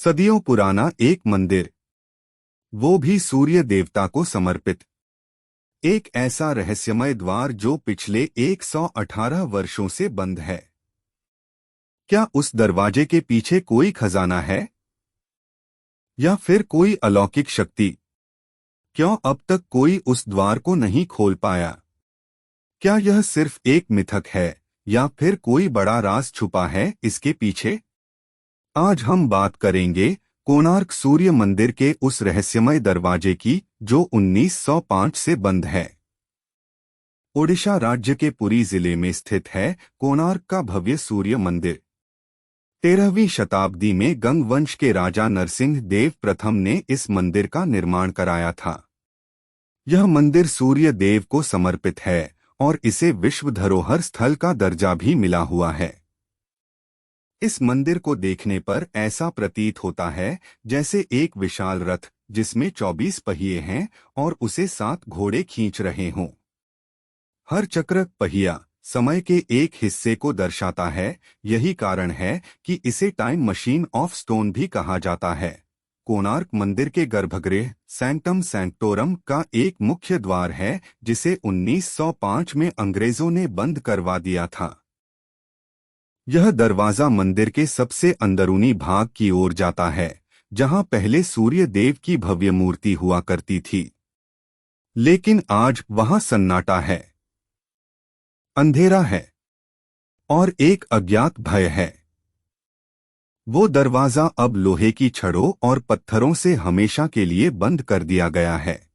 सदियों पुराना एक मंदिर, वो भी सूर्य देवता को समर्पित। एक ऐसा रहस्यमय द्वार जो पिछले 118 वर्षों से बंद है। क्या उस दरवाजे के पीछे कोई खजाना है या फिर कोई अलौकिक शक्ति? क्यों अब तक कोई उस द्वार को नहीं खोल पाया? क्या यह सिर्फ एक मिथक है या फिर कोई बड़ा राज छुपा है इसके पीछे? आज हम बात करेंगे कोणार्क सूर्य मंदिर के उस रहस्यमय दरवाजे की जो 1905 से बंद है। ओडिशा राज्य के पुरी जिले में स्थित है कोणार्क का भव्य सूर्य मंदिर। 13वीं शताब्दी में गंग वंश के राजा नरसिंह देव प्रथम ने इस मंदिर का निर्माण कराया था। यह मंदिर सूर्य देव को समर्पित है और इसे विश्व धरोहर स्थल का दर्जा भी मिला हुआ है। इस मंदिर को देखने पर ऐसा प्रतीत होता है जैसे एक विशाल रथ जिसमें 24 पहिए हैं और उसे 7 घोड़े खींच रहे हों। हर चक्र पहिया समय के एक हिस्से को दर्शाता है। यही कारण है कि इसे टाइम मशीन ऑफ स्टोन भी कहा जाता है। कोणार्क मंदिर के गर्भगृह सैंक्टम सैंक्टोरम का एक मुख्य द्वार है जिसे 1905 में अंग्रेजों ने बंद करवा दिया था। यह दरवाजा मंदिर के सबसे अंदरूनी भाग की ओर जाता है जहां पहले सूर्य देव की भव्य मूर्ति हुआ करती थी, लेकिन आज वहां सन्नाटा है, अंधेरा है और एक अज्ञात भय है। वो दरवाजा अब लोहे की छड़ों और पत्थरों से हमेशा के लिए बंद कर दिया गया है।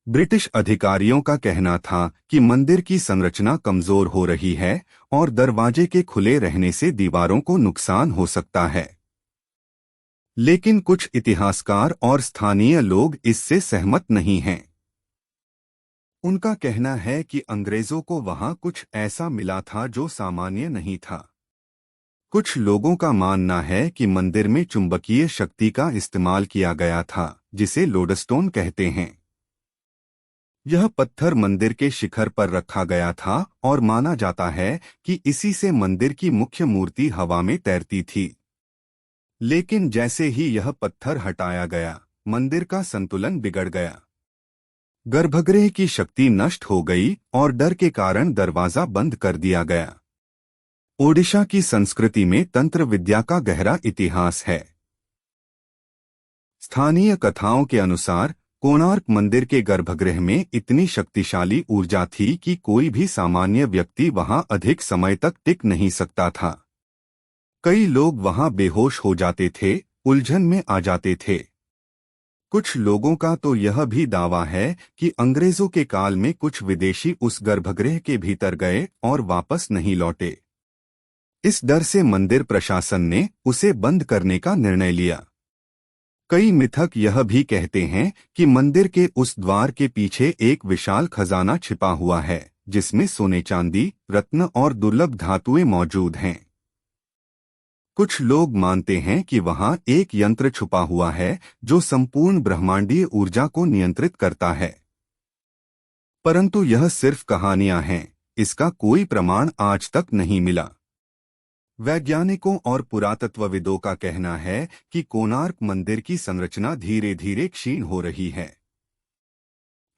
ब्रिटिश अधिकारियों का कहना था कि मंदिर की संरचना कमजोर हो रही है और दरवाजे के खुले रहने से दीवारों को नुकसान हो सकता है। लेकिन कुछ इतिहासकार और स्थानीय लोग इससे सहमत नहीं हैं। उनका कहना है कि अंग्रेजों को वहां कुछ ऐसा मिला था जो सामान्य नहीं था। कुछ लोगों का मानना है कि मंदिर में चुंबकीय शक्ति का इस्तेमाल किया गया था जिसे लोडस्टोन कहते हैं। यह पत्थर मंदिर के शिखर पर रखा गया था और माना जाता है कि इसी से मंदिर की मुख्य मूर्ति हवा में तैरती थी। लेकिन जैसे ही यह पत्थर हटाया गया, मंदिर का संतुलन बिगड़ गया। गर्भगृह की शक्ति नष्ट हो गई और डर के कारण दरवाजा बंद कर दिया गया। ओडिशा की संस्कृति में तंत्र विद्या का गहरा इतिहास है। स्थानीय कथाओं के अनुसार कोणार्क मंदिर के गर्भगृह में इतनी शक्तिशाली ऊर्जा थी कि कोई भी सामान्य व्यक्ति वहां अधिक समय तक टिक नहीं सकता था। कई लोग वहां बेहोश हो जाते थे, उलझन में आ जाते थे। कुछ लोगों का तो यह भी दावा है कि अंग्रेजों के काल में कुछ विदेशी उस गर्भगृह के भीतर गए और वापस नहीं लौटे। इस डर से मंदिर प्रशासन ने उसे बंद करने का निर्णय लिया। कई मिथक यह भी कहते हैं कि मंदिर के उस द्वार के पीछे एक विशाल खजाना छिपा हुआ है जिसमें सोने चांदी, रत्न और दुर्लभ धातुएं मौजूद हैं। कुछ लोग मानते हैं कि वहां एक यंत्र छुपा हुआ है जो संपूर्ण ब्रह्मांडीय ऊर्जा को नियंत्रित करता है। परंतु यह सिर्फ कहानियां हैं, इसका कोई प्रमाण आज तक नहीं मिला। वैज्ञानिकों और पुरातत्वविदों का कहना है कि कोणार्क मंदिर की संरचना धीरे धीरे क्षीण हो रही है।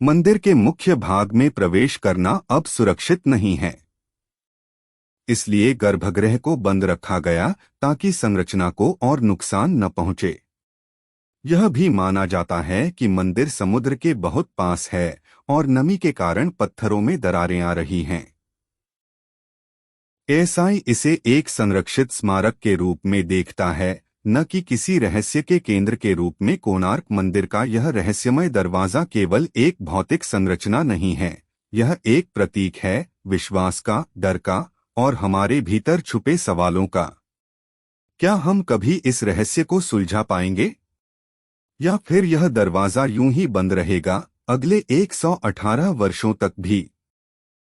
मंदिर के मुख्य भाग में प्रवेश करना अब सुरक्षित नहीं है। इसलिए गर्भगृह को बंद रखा गया ताकि संरचना को और नुकसान न पहुंचे। यह भी माना जाता है कि मंदिर समुद्र के बहुत पास है और नमी के कारण पत्थरों में दरारें आ रही हैं। एएसआई इसे एक संरक्षित स्मारक के रूप में देखता है, न कि किसी रहस्य के केंद्र के रूप में। कोणार्क मंदिर का यह रहस्यमय दरवाजा केवल एक भौतिक संरचना नहीं है, यह एक प्रतीक है विश्वास का, डर का और हमारे भीतर छुपे सवालों का। क्या हम कभी इस रहस्य को सुलझा पाएंगे या फिर यह दरवाजा यूं ही बंद रहेगा अगले 118 वर्षों तक भी?